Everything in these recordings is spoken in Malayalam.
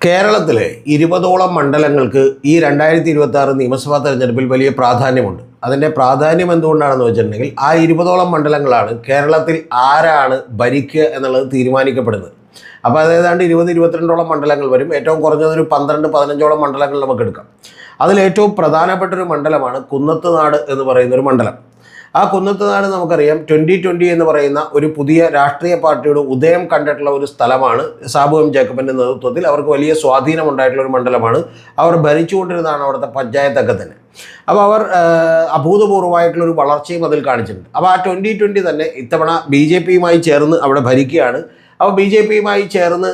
കേരളത്തിലെ 20ഓളം മണ്ഡലങ്ങൾക്ക് ഈ 2026 നിയമസഭാ തെരഞ്ഞെടുപ്പിൽ വലിയ പ്രാധാന്യമുണ്ട്. അതിൻ്റെ പ്രാധാന്യം എന്തുകൊണ്ടാണെന്ന് വെച്ചിട്ടുണ്ടെങ്കിൽ ആ 20ഓളം മണ്ഡലങ്ങളാണ് കേരളത്തിൽ ആരാണ് ഭരിക്കുക എന്നുള്ളത് തീരുമാനിക്കപ്പെടുന്നത്. അപ്പോൾ അത് ഏതാണ്ട് 20-22ഓളം മണ്ഡലങ്ങൾ വരും. ഏറ്റവും കുറഞ്ഞതൊരു 12-15ഓളം മണ്ഡലങ്ങൾ നമുക്ക് എടുക്കാം. അതിലേറ്റവും പ്രധാനപ്പെട്ടൊരു മണ്ഡലമാണ് കുന്നത്തുനാട് എന്ന് പറയുന്നൊരു മണ്ഡലം. ആ കുന്നത്തുനാട് നമുക്കറിയാം 2020 എന്ന് പറയുന്ന ഒരു പുതിയ രാഷ്ട്രീയ പാർട്ടിയുടെ ഉദയം കണ്ടിട്ടുള്ള ഒരു സ്ഥലമാണ്. സാബു എം ജേക്കബിൻ്റെ നേതൃത്വത്തിൽ അവർക്ക് വലിയ സ്വാധീനമുണ്ടായിട്ടുള്ള ഒരു മണ്ഡലമാണ്. അവർ ഭരിച്ചുകൊണ്ടിരുന്നതാണ് അവിടുത്തെ പഞ്ചായത്തൊക്കെ തന്നെ. അപ്പോൾ അവർ അഭൂതപൂർവമായിട്ടുള്ളൊരു വളർച്ചയും അതിൽ കാണിച്ചിട്ടുണ്ട്. അപ്പോൾ ആ 2020 തന്നെ ഇത്തവണ BJPയുമായി ചേർന്ന് അവിടെ ഭരിക്കുകയാണ്. അപ്പോൾ BJPയുമായി ചേർന്ന്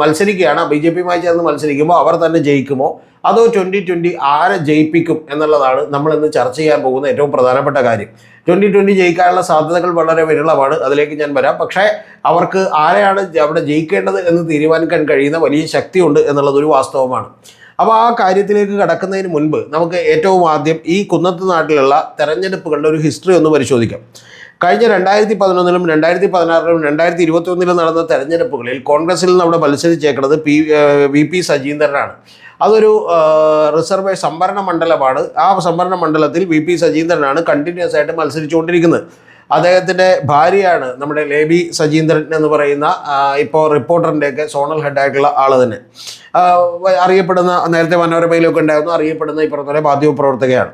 മത്സരിക്കുകയാണ്. BJPയുമായി ചേർന്ന് മത്സരിക്കുമ്പോൾ അവർ തന്നെ ജയിക്കുമോ അതോ 2020 ആരെ ജയിപ്പിക്കും എന്നുള്ളതാണ് നമ്മളിന്ന് ചർച്ച ചെയ്യാൻ പോകുന്ന ഏറ്റവും പ്രധാനപ്പെട്ട കാര്യം. 2020 ജയിക്കാനുള്ള സാധ്യതകൾ വളരെ വിരളമാണ്, അതിലേക്ക് ഞാൻ വരാം. പക്ഷേ അവർക്ക് ആരെയാണ് അവിടെ ജയിക്കേണ്ടത് എന്ന് തീരുമാനിക്കാൻ കഴിയുന്ന വലിയ ശക്തിയുണ്ട് എന്നുള്ളതൊരു വാസ്തവമാണ്. അപ്പോൾ ആ കാര്യത്തിലേക്ക് കടക്കുന്നതിന് മുൻപ് നമുക്ക് ഏറ്റവും ആദ്യം ഈ കുന്നത്തുനാട്ടിലുള്ള തെരഞ്ഞെടുപ്പുകളുടെ ഒരു ഹിസ്റ്ററി ഒന്ന് പരിശോധിക്കാം. കഴിഞ്ഞ 2011-ലും 2016-ലും 2021-ലും നടന്ന തെരഞ്ഞെടുപ്പുകളിൽ കോൺഗ്രസിൽ നിന്ന് അവിടെ മത്സരിച്ചേക്കുന്നത് VP സജീന്ദ്രനാണ്. അതൊരു റിസർവ് സംവരണ മണ്ഡലമാണ്. ആ സംവരണ മണ്ഡലത്തിൽ VP സജീന്ദ്രനാണ് കണ്ടിന്യൂസ് ആയിട്ട് മത്സരിച്ചുകൊണ്ടിരിക്കുന്നത്. അദ്ദേഹത്തിൻ്റെ ഭാര്യയാണ് നമ്മുടെ ലേബി സജീന്ദ്രൻ എന്ന് പറയുന്ന ഇപ്പോൾ റിപ്പോർട്ടറിൻ്റെയൊക്കെ സോണൽ ഹെഡായിട്ടുള്ള ആൾ തന്നെ. അറിയപ്പെടുന്ന, നേരത്തെ മനോരമയിലൊക്കെ ഉണ്ടായിരുന്നു, അറിയപ്പെടുന്ന ഈ പറഞ്ഞ മാധ്യമപ്രവർത്തകയാണ്.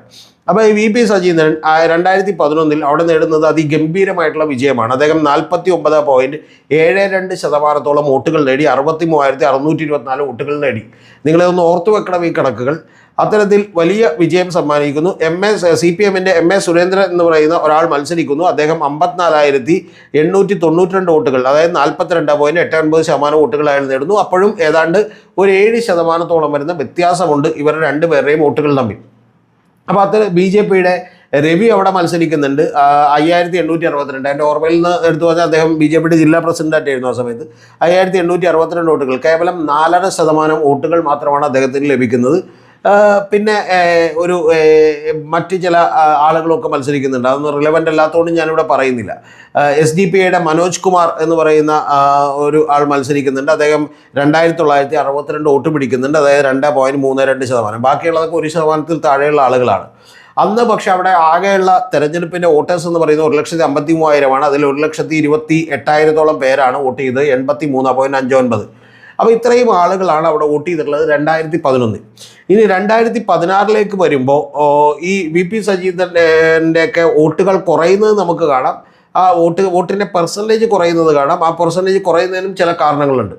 അപ്പോൾ ഈ VP സജീന്ദ്രൻ 2011 അവിടെ നേടുന്നത് അതിഗംഭീരമായിട്ടുള്ള വിജയമാണ്. അദ്ദേഹം 49.72% വോട്ടുകൾ നേടി, 63,624 വോട്ടുകൾ നേടി. നിങ്ങളതൊന്ന് ഓർത്തു വെക്കണം ഈ കണക്കുകൾ. അത്തരത്തിൽ വലിയ വിജയം സമ്മാനിക്കുന്നു. CPMൻ്റെ MA സുരേന്ദ്രൻ എന്ന് പറയുന്ന ഒരാൾ മത്സരിക്കുന്നു. അദ്ദേഹം 54,892 വോട്ടുകൾ, അതായത് 42.89% വോട്ടുകൾ അയാൾ നേടുന്നു. അപ്പോഴും ഏതാണ്ട് ഒരു 7% വരുന്ന വ്യത്യാസമുണ്ട് ഇവരുടെ രണ്ടുപേരുടെയും വോട്ടുകൾ തമ്മിൽ. അപ്പോൾ അത് BJPയുടെ രവി അവിടെ മത്സരിക്കുന്നുണ്ട്. 5,862. എൻ്റെ ഓർമ്മയിൽ നിന്ന് എടുത്തു പറഞ്ഞാൽ അദ്ദേഹം BJPയുടെ ജില്ലാ പ്രസിഡൻ്റായിട്ടായിരുന്നു ആ സമയത്ത്. 5,862 വോട്ടുകൾ, കേവലം 4% വോട്ടുകൾ മാത്രമാണ് അദ്ദേഹത്തിന് ലഭിക്കുന്നത്. പിന്നെ ഒരു മറ്റ് ചില ആളുകളൊക്കെ മത്സരിക്കുന്നുണ്ട്. അതൊന്നും റിലവൻ്റ് അല്ലാത്തതുകൊണ്ട് ഞാനിവിടെ പറയുന്നില്ല. SDPയുടെ മനോജ് കുമാർ എന്ന് പറയുന്ന ഒരു ആൾ മത്സരിക്കുന്നുണ്ട്. അദ്ദേഹം 2,962 വോട്ട് പിടിക്കുന്നുണ്ട്, അതായത് 2.32%. ബാക്കിയുള്ളതൊക്കെ 1% താഴെയുള്ള ആളുകളാണ്. അന്ന് പക്ഷേ അവിടെ ആകെയുള്ള തെരഞ്ഞെടുപ്പിൻ്റെ വോട്ടേഴ്സ് എന്ന് പറയുന്നത് 1,53,000 അതിൽ 1,28,000 പേരാണ് വോട്ട് ചെയ്തത്, 83.59. അപ്പോൾ ഇത്രയും ആളുകളാണ് അവിടെ വോട്ട് ചെയ്തിട്ടുള്ളത് 2011. ഇനി 2016 വരുമ്പോൾ ഈ VP സജീന്ദ്രൻ്റെയൊക്കെ വോട്ടുകൾ കുറയുന്നത് നമുക്ക് കാണാം. ആ വോട്ടിൻ്റെ പെർസെൻറ്റേജ് കുറയുന്നത് കാണാം. ആ പെർസെൻറ്റേജ് കുറയുന്നതിനും ചില കാരണങ്ങളുണ്ട്.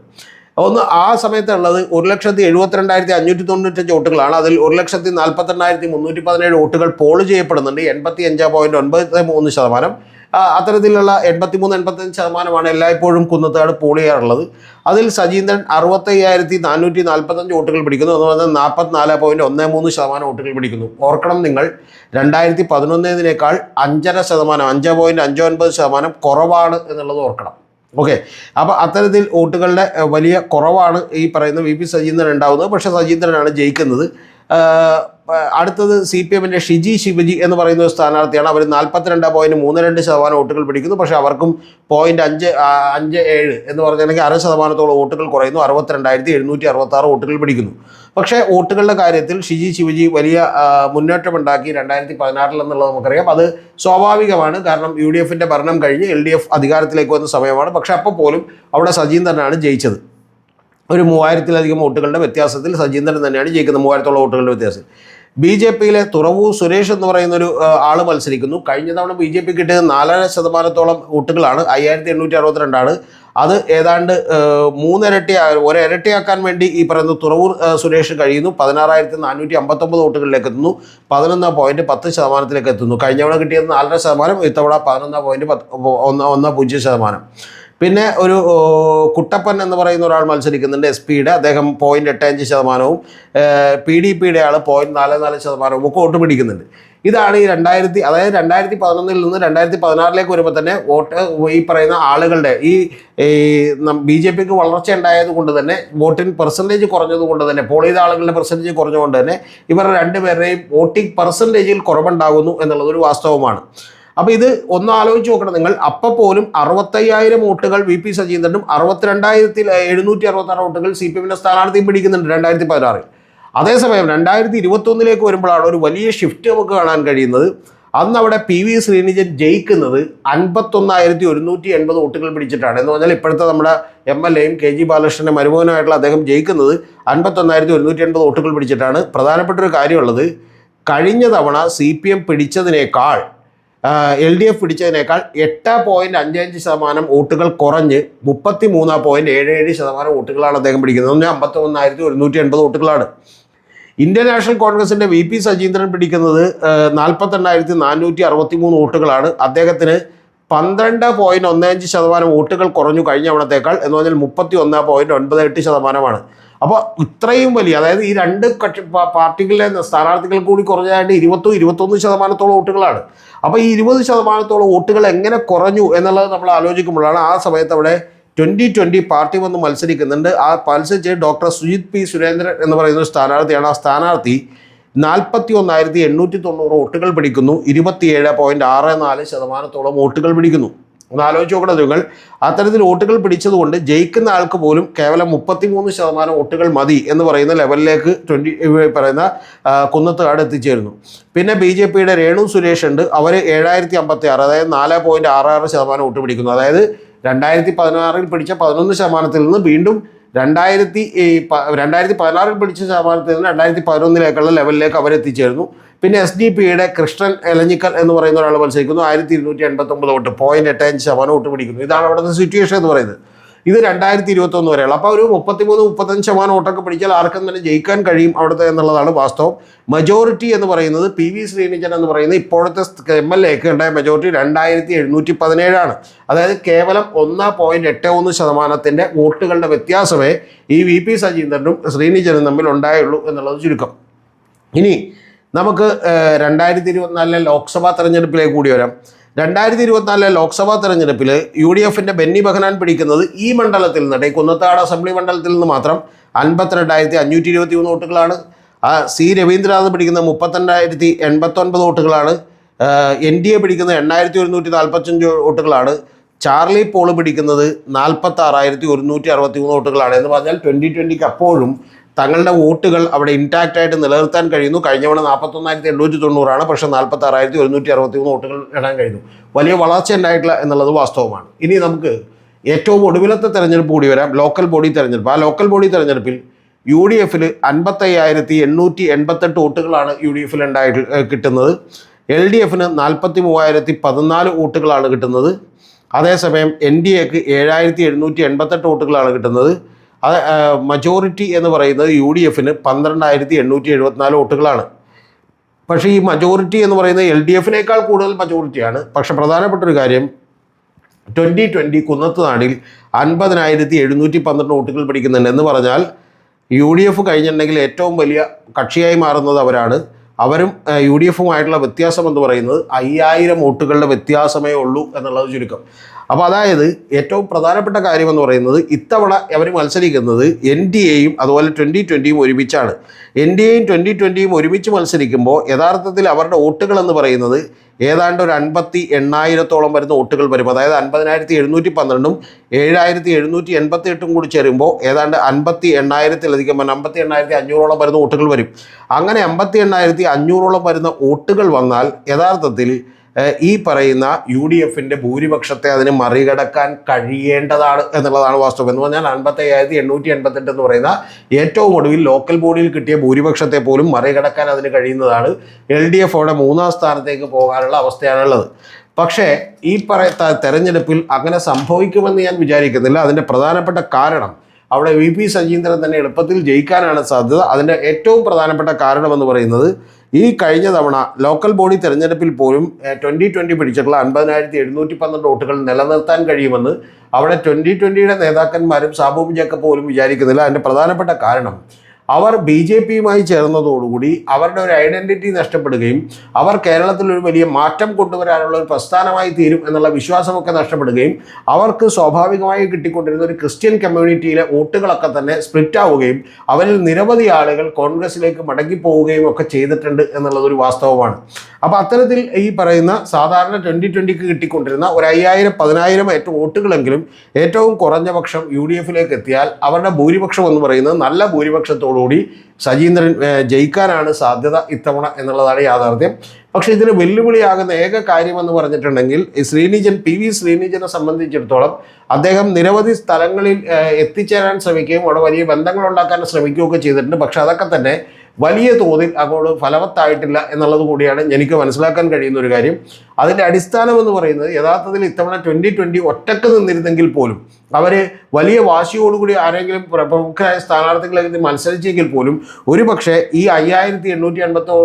ഒന്ന്, ആ സമയത്തുള്ളത് 1,72,595 വോട്ടുകളാണ്. അതിൽ 1,48,317 വോട്ടുകൾ പോൾ ചെയ്യപ്പെടുന്നുണ്ട്, 85.93%. അത്തരത്തിലുള്ള 83-85% എല്ലായ്പ്പോഴും കുന്നത്തുനാട് പോൾ ചെയ്യാറുള്ളത്. അതിൽ സജീന്ദ്രൻ 65,445 വോട്ടുകൾ പിടിക്കുന്നു, എന്ന് പറഞ്ഞാൽ 44.13% വോട്ടുകൾ പിടിക്കുന്നു. ഓർക്കണം നിങ്ങൾ, 2011 5.5%, 5.59% കുറവാണ് എന്നുള്ളത് ഓർക്കണം. ഓക്കെ, അപ്പോൾ അത്തരത്തിൽ വോട്ടുകളുടെ വലിയ കുറവാണ് ഈ പറയുന്ന VP സജീന്ദ്രൻ ഉണ്ടാകുന്നത്. പക്ഷേ സജീന്ദ്രനാണ് ജയിക്കുന്നത്. അടുത്തത് CPMൻ്റെ ഷിജി ശിവജി എന്ന് പറയുന്ന ഒരു സ്ഥാനാർത്ഥിയാണ്. അവർ 42.32% വോട്ടുകൾ പിടിക്കുന്നു. പക്ഷേ അവർക്കും 0.57 എന്ന് പറഞ്ഞിട്ടുണ്ടെങ്കിൽ 0.5% വോട്ടുകൾ കുറയുന്നു, 62,766 വോട്ടുകൾ പിടിക്കുന്നു. പക്ഷേ വോട്ടുകളുടെ കാര്യത്തിൽ ഷിജി ശിവജി വലിയ മുന്നേറ്റമുണ്ടാക്കി 2016 എന്നുള്ളത് നമുക്കറിയാം. അത് സ്വാഭാവികമാണ്, കാരണം UDFൻ്റെ ഭരണം കഴിഞ്ഞ് LDF അധികാരത്തിലേക്ക് വന്ന സമയമാണ്. പക്ഷേ അപ്പോൾ പോലും അവിടെ സജീന്ദ്രനാണ് ജയിച്ചത്. ഒരു 3,000-ലധികം വോട്ടുകളുടെ വ്യത്യാസത്തിൽ സജീന്ദ്രൻ തന്നെയാണ് ജയിക്കുന്നത്, 3,000-ഓളം വോട്ടുകളുടെ വ്യത്യാസത്തിൽ. BJPയിലെ തുറവൂർ സുരേഷ് എന്ന് പറയുന്നൊരു ആൾ മത്സരിക്കുന്നു. കഴിഞ്ഞ തവണ BJP കിട്ടിയത് 4.5% വോട്ടുകളാണ്, 5,862. അത് ഏതാണ്ട് 3 ഇരട്ടിയാക്കാൻ വേണ്ടി ഈ പറയുന്ന തുറവൂർ സുരേഷ് കഴിയുന്നു. 16,459 വോട്ടുകളിലേക്ക് എത്തുന്നു, 11.10% എത്തുന്നു. കഴിഞ്ഞ തവണ കിട്ടിയത് 4.5%, ഇത്തവണ 11.10%. പിന്നെ ഒരു കുട്ടപ്പൻ എന്ന് പറയുന്ന ഒരാൾ മത്സരിക്കുന്നുണ്ട് SPയുടെ. അദ്ദേഹം 0.85%, PDPയുടെ ആൾ 0.44% ഒക്കെ വോട്ട് പിടിക്കുന്നുണ്ട്. ഇതാണ് ഈ 2011 നിന്ന് 2016 വരുമ്പോൾ തന്നെ വോട്ട് ഈ പറയുന്ന ആളുകളുടെ ഈ BJPക്ക് വളർച്ച ഉണ്ടായത് കൊണ്ട് തന്നെ, വോട്ടിംഗ് പെർസെൻറ്റേജ് കുറഞ്ഞത് കൊണ്ട് തന്നെ, പോൾ ചെയ്ത ആളുകളുടെ പെർസെൻറ്റേജ് കുറഞ്ഞുകൊണ്ട് തന്നെ ഇവർ രണ്ടുപേരുടെയും വോട്ടിംഗ് പെർസെൻറ്റേജിൽ കുറവുണ്ടാകുന്നു എന്നുള്ളതൊരു വാസ്തവമാണ്. അപ്പോൾ ഇത് ഒന്ന് ആലോചിച്ച് നോക്കണം നിങ്ങൾ. അപ്പോൾ പോലും 65,000 വോട്ടുകൾ വി പി സജീന്ദ്രനും 62,766 വോട്ടുകൾ സി പി എമ്മിൻ്റെ സ്ഥാനാർത്ഥിയും പിടിക്കുന്നുണ്ട് 2016. അതേസമയം 2021 വരുമ്പോഴാണ് ഒരു വലിയ ഷിഫ്റ്റ് നമുക്ക് കാണാൻ കഴിയുന്നത്. അന്ന് അവിടെ പി വി ശ്രീനിജൻ ജയിക്കുന്നത് 51,180 വോട്ടുകൾ പിടിച്ചിട്ടാണ്. എന്ന് പറഞ്ഞാൽ ഇപ്പോഴത്തെ നമ്മുടെ MLA-യും KG ബാലകൃഷ്ണൻ്റെ മരുമകനുമായിട്ടുള്ള അദ്ദേഹം ജയിക്കുന്നത് 51,180 വോട്ടുകൾ പിടിച്ചിട്ടാണ്. പ്രധാനപ്പെട്ട ഒരു കാര്യമുള്ളത്, കഴിഞ്ഞ തവണ CPM പിടിച്ചതിനേക്കാൾ LDF പിടിച്ചതിനേക്കാൾ 8.55% വോട്ടുകൾ കുറഞ്ഞ് 33.77% വോട്ടുകളാണ് അദ്ദേഹം പിടിക്കുന്നത്. 51,180 വോട്ടുകളാണ്. ഇന്ത്യൻ നാഷണൽ കോൺഗ്രസിൻ്റെ വി പി സജീന്ദ്രൻ പിടിക്കുന്നത് 42,463 വോട്ടുകളാണ്. അദ്ദേഹത്തിന് 12.15% വോട്ടുകൾ കുറഞ്ഞു കഴിഞ്ഞ തവണത്തേക്കാൾ. എന്ന് പറഞ്ഞാൽ 31.98%. അപ്പോൾ ഇത്രയും വലിയ, അതായത് ഈ രണ്ട് പാർട്ടികളിലെ സ്ഥാനാർത്ഥികൾ കൂടി കുറഞ്ഞായിട്ട് 21% വോട്ടുകളാണ്. അപ്പോൾ ഈ 20% വോട്ടുകൾ എങ്ങനെ കുറഞ്ഞു എന്നുള്ളത് നമ്മൾ ആലോചിക്കുമ്പോഴാണ് ആ സമയത്ത് അവിടെ 2020 പാർട്ടി വന്ന് മത്സരിക്കുന്നുണ്ട്. ആ മത്സരിച്ച് ഡോക്ടർ സുജിത് പി സുരേന്ദ്രൻ എന്ന് പറയുന്ന ഒരു സ്ഥാനാർത്ഥിയാണ്. ആ സ്ഥാനാർത്ഥി 41,890 വോട്ടുകൾ പിടിക്കുന്നു. 27.64% വോട്ടുകൾ പിടിക്കുന്നു. ഒന്ന് ആലോചിച്ച് നോക്കണം നിങ്ങൾ. അത്തരത്തിൽ വോട്ടുകൾ പിടിച്ചതുകൊണ്ട് ജയിക്കുന്ന ആൾക്ക് പോലും കേവലം 33% വോട്ടുകൾ മതി എന്ന് പറയുന്ന ലെവലിലേക്ക് പറയുന്ന കുന്നത്തുകാട് എത്തിച്ചേരുന്നു. പിന്നെ BJPയുടെ രേണു സുരേഷ് ഉണ്ട്. അവർ 7,056, അതായത് 4.66% വോട്ട് പിടിക്കുന്നു. അതായത് 2016 പിടിച്ച 11% നിന്ന് വീണ്ടും 2016 പിടിച്ച ശതമാനത്തിൽ നിന്ന് 2011 ലെവലിലേക്ക് അവരെത്തിച്ചേരുന്നു. പിന്നെ SDPയുടെ കൃഷ്ണൻ എലഞ്ഞിക്കൽ എന്ന് പറയുന്ന ഒരാൾ മത്സരിക്കുന്നു. 1,289 വോട്ട്, 0.85% വോട്ട് പിടിക്കുന്നു. ഇതാണ് അവിടുത്തെ സിറ്റുവേഷൻ എന്ന് പറയുന്നത്. ഇത് 2021 വരെയുള്ള. അപ്പോൾ ഒരു 33-35% വോട്ടൊക്കെ പിടിച്ചാൽ ആർക്കും തന്നെ ജയിക്കാൻ കഴിയും അവിടുത്തെ എന്നുള്ളതാണ് വാസ്തവം. മെജോറിറ്റി എന്ന് പറയുന്നത് PV ശ്രീനിജൻ എന്ന് പറയുന്ന ഇപ്പോഴത്തെ MLA-ക്ക് ഉണ്ടായ മെജോറിറ്റി 2,717 അതായത് കേവലം 1.81% വോട്ടുകളുടെ വ്യത്യാസമേ ഈ VP സജീന്ദ്രനും ശ്രീനിജനും തമ്മിൽ ഉണ്ടായുള്ളൂ എന്നുള്ളത് ചുരുക്കം. ഇനി നമുക്ക് 2024 ലോക്സഭാ തെരഞ്ഞെടുപ്പിലേക്ക് കൂടി വരാം. 2024 ലോക്സഭാ തെരഞ്ഞെടുപ്പിൽ UDFൻ്റെ ബെന്നി ബെഹനാൻ പിടിക്കുന്നത് ഈ മണ്ഡലത്തിൽ നിന്ന്, കുന്നത്താട് അസംബ്ലി മണ്ഡലത്തിൽ നിന്ന് മാത്രം 52,523 വോട്ടുകളാണ്. C രവീന്ദ്രനാഥ് പിടിക്കുന്നത് 32,089 വോട്ടുകളാണ്. NDA പിടിക്കുന്നത് 8,145 വോട്ടുകളാണ്. ചാർലി പോൾ പിടിക്കുന്നത് 46,163 വോട്ടുകളാണ്. എന്ന് പറഞ്ഞാൽ 2020 അപ്പോഴും തങ്ങളുടെ വോട്ടുകൾ അവിടെ ഇൻടാക്റ്റ് ആയിട്ട് നിലനിർത്താൻ കഴിയുന്നു. കഴിഞ്ഞ തവണ 41,890 പക്ഷേ 46,163 വോട്ടുകൾ നേടാൻ കഴിയുന്നു. വലിയ വളർച്ച ഉണ്ടായിട്ടില്ല എന്നുള്ളത് വാസ്തവമാണ്. ഇനി നമുക്ക് ഏറ്റവും ഒടുവിലത്തെ തെരഞ്ഞെടുപ്പ് കൂടി വരാം, ലോക്കൽ ബോഡി തെരഞ്ഞെടുപ്പ്. ആ ലോക്കൽ ബോഡി തെരഞ്ഞെടുപ്പിൽ UDFൽ 55,888 വോട്ടുകളാണ് UDFൽ കിട്ടുന്നത്. LDFന് 43,014 വോട്ടുകളാണ് കിട്ടുന്നത്. അതേസമയം NDAക്ക് 7,788 വോട്ടുകളാണ് കിട്ടുന്നത്. അത് മജോറിറ്റി എന്ന് പറയുന്നത് UDFന് 12,874 വോട്ടുകളാണ്. പക്ഷേ ഈ മജോറിറ്റി എന്ന് പറയുന്നത് LDFനേക്കാൾ കൂടുതൽ മജോറിറ്റിയാണ്. പക്ഷേ പ്രധാനപ്പെട്ട ഒരു കാര്യം, 2020 കുന്നത്തുനാടിൽ 50,712 വോട്ടുകൾ പിടിക്കുന്നുണ്ട്. എന്ന് പറഞ്ഞാൽ UDF കഴിഞ്ഞിട്ടുണ്ടെങ്കിൽ ഏറ്റവും വലിയ കക്ഷിയായി മാറുന്നത് അവരാണ്. അവരും UDFുമായിട്ടുള്ള വ്യത്യാസം എന്ന് പറയുന്നത് 5,000 വോട്ടുകളുടെ വ്യത്യാസമേ ഉള്ളൂ എന്നുള്ളത് ചുരുക്കം. അപ്പോൾ അതായത് ഏറ്റവും പ്രധാനപ്പെട്ട കാര്യമെന്ന് പറയുന്നത് ഇത്തവണ അവർ മത്സരിക്കുന്നത് NDAയും അതുപോലെ 2020യും ഒരുമിച്ചാണ്. NDAയും 2020യും ഒരുമിച്ച് മത്സരിക്കുമ്പോൾ യഥാർത്ഥത്തിൽ അവരുടെ വോട്ടുകൾ എന്ന് പറയുന്നത് ഏതാണ്ട് ഒരു 58,000-ഓളം വരുന്ന വോട്ടുകൾ വരും. അതായത് 50,712ഉം 7,788 കൂടി ചേരുമ്പോൾ ഏതാണ്ട് 58,000-ലധികം 58,500-ഓളം വരുന്ന വോട്ടുകൾ വരും. അങ്ങനെ 58,500-ഓളം വരുന്ന വോട്ടുകൾ വന്നാൽ യഥാർത്ഥത്തിൽ ഈ പറയുന്ന UDFൻ്റെ ഭൂരിപക്ഷത്തെ അതിന് മറികടക്കാൻ കഴിയേണ്ടതാണ് എന്നുള്ളതാണ് വാസ്തവം. എന്ന് പറഞ്ഞാൽ 55,888 എന്ന് പറയുന്ന ഏറ്റവും ഒടുവിൽ ലോക്കൽ ബോഡിയിൽ കിട്ടിയ ഭൂരിപക്ഷത്തെ പോലും മറികടക്കാൻ അതിന് കഴിയുന്നതാണ്. LDF അവിടെ 3-ാം സ്ഥാനത്തേക്ക് പോകാനുള്ള അവസ്ഥയാണുള്ളത്. പക്ഷേ ഈ തെരഞ്ഞെടുപ്പിൽ അങ്ങനെ സംഭവിക്കുമെന്ന് ഞാൻ വിചാരിക്കുന്നില്ല. അതിൻ്റെ പ്രധാനപ്പെട്ട കാരണം അവിടെ VP സജീന്ദ്രൻ തന്നെ എളുപ്പത്തിൽ ജയിക്കാനാണ് സാധ്യത. അതിൻ്റെ ഏറ്റവും പ്രധാനപ്പെട്ട കാരണമെന്ന് പറയുന്നത് ഈ കഴിഞ്ഞ തവണ ലോക്കൽ ബോഡി തെരഞ്ഞെടുപ്പിൽ പോലും 2020 പിടിച്ചിട്ടുള്ള 50,712 വോട്ടുകൾ നിലനിർത്താൻ കഴിയുമെന്ന് അവിടെ 2020യുടെ നേതാക്കന്മാരും സാബു ജേക്കബ് പോലും വിചാരിക്കുന്നില്ല. അതിൻ്റെ പ്രധാനപ്പെട്ട കാരണം അവർ BJPയുമായി ചേർന്നതോടുകൂടി അവരുടെ ഒരു ഐഡന്റിറ്റി നഷ്ടപ്പെടുകയും അവർ കേരളത്തിൽ ഒരു വലിയ മാറ്റം കൊണ്ടുവരാനുള്ള ഒരു പ്രസ്ഥാനമായി തീരും എന്നുള്ള വിശ്വാസമൊക്കെ നഷ്ടപ്പെടുകയും അവർക്ക് സ്വാഭാവികമായി കിട്ടിക്കൊണ്ടിരുന്ന ഒരു ക്രിസ്ത്യൻ കമ്മ്യൂണിറ്റിയിലെ വോട്ടുകളൊക്കെ തന്നെ സ്പ്ലിറ്റ് ആവുകയും അവരിൽ നിരവധി ആളുകൾ കോൺഗ്രസിലേക്ക് മടങ്ങിപ്പോവുകയും ഒക്കെ ചെയ്തിട്ടുണ്ട് എന്നുള്ളതൊരു വാസ്തവമാണ്. അപ്പോൾ അത്തരത്തിൽ ഈ പറയുന്ന സാധാരണ 2020 കിട്ടിക്കൊണ്ടിരുന്ന ഒരു 5000-10000 ഏറ്റവും വോട്ടുകളെങ്കിലും ഏറ്റവും കുറഞ്ഞ പക്ഷം UDFിലേക്ക് എത്തിയാൽ അവരുടെ ഭൂരിപക്ഷം എന്ന് പറയുന്നത് നല്ല ഭൂരിപക്ഷത്തോടുകൂടി സജീന്ദ്രൻ ജയിക്കാനാണ് സാധ്യത ഇത്തവണ എന്നുള്ളതാണ് യാഥാർത്ഥ്യം. പക്ഷേ ഇതിന് വെല്ലുവിളിയാകുന്ന ഏക കാര്യമെന്ന് പറഞ്ഞിട്ടുണ്ടെങ്കിൽ PV ശ്രീനിജനെ സംബന്ധിച്ചിടത്തോളം അദ്ദേഹം നിരവധി സ്ഥലങ്ങളിൽ എത്തിച്ചേരാൻ ശ്രമിക്കുകയും അവിടെ വലിയ ബന്ധങ്ങൾ ഉണ്ടാക്കാൻ ശ്രമിക്കുകയൊക്കെ ചെയ്തിട്ടുണ്ട്. പക്ഷെ അതൊക്കെ തന്നെ വലിയ തോതിൽ അങ്ങോട്ട് ഫലവത്തായിട്ടില്ല എന്നുള്ളത് കൂടിയാണ് എനിക്ക് മനസ്സിലാക്കാൻ കഴിയുന്ന ഒരു കാര്യം. അതിൻ്റെ അടിസ്ഥാനം എന്ന് പറയുന്നത് യഥാർത്ഥത്തിൽ ഇത്തവണ 2020 ഒറ്റക്ക് നിന്നിരുന്നെങ്കിൽ പോലും അവർ വലിയ വാശിയോടുകൂടി ആരെങ്കിലും പ്രമുഖരായ സ്ഥാനാർത്ഥികളെ മത്സരിച്ചെങ്കിൽ പോലും ഒരു പക്ഷേ ഈ 5880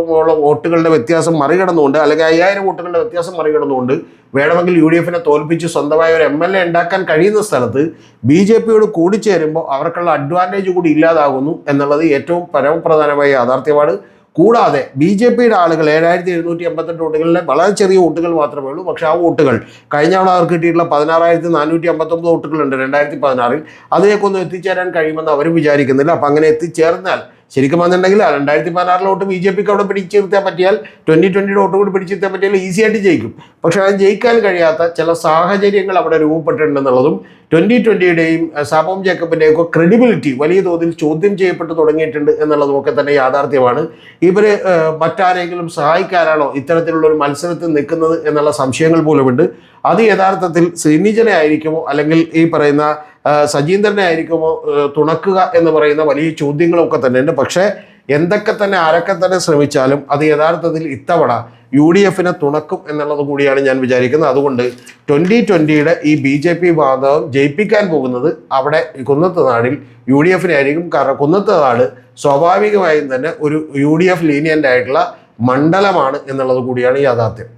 വോട്ടുകളുടെ വ്യത്യാസം മറികടന്നുകൊണ്ട്, അല്ലെങ്കിൽ 5000 വോട്ടുകളുടെ വ്യത്യാസം മറികടന്നുകൊണ്ട് വേണമെങ്കിൽ UDFിനെ തോൽപ്പിച്ച് സ്വന്തമായ ഒരു MLA ഉണ്ടാക്കാൻ കഴിയുന്ന സ്ഥലത്ത് BJPയോട് കൂടിച്ചേരുമ്പോൾ അവർക്കുള്ള അഡ്വാൻറ്റേജ് കൂടി ഇല്ലാതാകുന്നു എന്നുള്ളത് ഏറ്റവും പരമപ്രധാനമായ യാഥാർത്ഥ്യമാണ്. കൂടാതെ BJPയുടെ ആളുകൾ 7788 വോട്ടുകളിലെ വളരെ ചെറിയ വോട്ടുകൾ മാത്രമേ ഉള്ളൂ. പക്ഷേ ആ വോട്ടുകൾ കഴിഞ്ഞ തവണ അവർക്ക് കിട്ടിയിട്ടുള്ള 16459 വോട്ടുകളുണ്ട് 2016-ൽ. അതിലേക്കൊന്നും എത്തിച്ചേരാൻ കഴിയുമെന്ന് അവരും വിചാരിക്കുന്നില്ല. അപ്പം അങ്ങനെ എത്തിച്ചേർന്നാൽ ശരിക്കും വന്നിട്ടുണ്ടെങ്കിൽ 2016 വോട്ട് BJPക്ക് അവിടെ പിടിച്ചിരുത്താൻ പറ്റിയാൽ 2020 വോട്ട് കൂടി പിടിച്ചിരുത്താൻ പറ്റിയാൽ ഈസി ആയിട്ട് ജയിക്കും. പക്ഷെ അത് ജയിക്കാൻ കഴിയാത്ത ചില സാഹചര്യങ്ങൾ അവിടെ രൂപപ്പെട്ടിട്ടുണ്ടെന്നുള്ളതും 2020യുടെയും സാബോം ജേക്കബിൻ്റെയും ഒക്കെ ക്രെഡിബിലിറ്റി വലിയ തോതിൽ ചോദ്യം ചെയ്യപ്പെട്ട് തുടങ്ങിയിട്ടുണ്ട് എന്നുള്ളതുമൊക്കെ തന്നെ യാഥാർത്ഥ്യമാണ്. ഇവർ മറ്റാരെങ്കിലും സഹായിക്കാനാണോ ഇത്തരത്തിലുള്ള ഒരു മത്സരത്തിൽ നിൽക്കുന്നത് എന്നുള്ള സംശയങ്ങൾ പോലുമുണ്ട്. അത് യഥാർത്ഥത്തിൽ ശ്രീനിജനെ ആയിരിക്കുമോ അല്ലെങ്കിൽ ഈ പറയുന്ന സജീന്ദ്രനെ ആയിരിക്കുമോ തുണക്കുക എന്ന് പറയുന്ന വലിയ ചോദ്യങ്ങളൊക്കെ തന്നെ ഉണ്ട്. പക്ഷേ എന്തൊക്കെ തന്നെ ആരൊക്കെ തന്നെ ശ്രമിച്ചാലും അത് യഥാർത്ഥത്തിൽ ഇത്തവണ UDFിനെ തുണക്കും എന്നുള്ളത് കൂടിയാണ് ഞാൻ വിചാരിക്കുന്നത്. അതുകൊണ്ട് 2020യുടെ ഈ BJP വാദം ജയിപ്പിക്കാൻ പോകുന്നത് അവിടെ കുന്നത്തുനാടിൽ UDFിനെ ആയിരിക്കും. കാരണം കുന്നത്തുനാട് സ്വാഭാവികമായും തന്നെ ഒരു UDF ലീനിയൻ്റ് ആയിട്ടുള്ള മണ്ഡലമാണ് എന്നുള്ളത് കൂടിയാണ് യാഥാർത്ഥ്യം.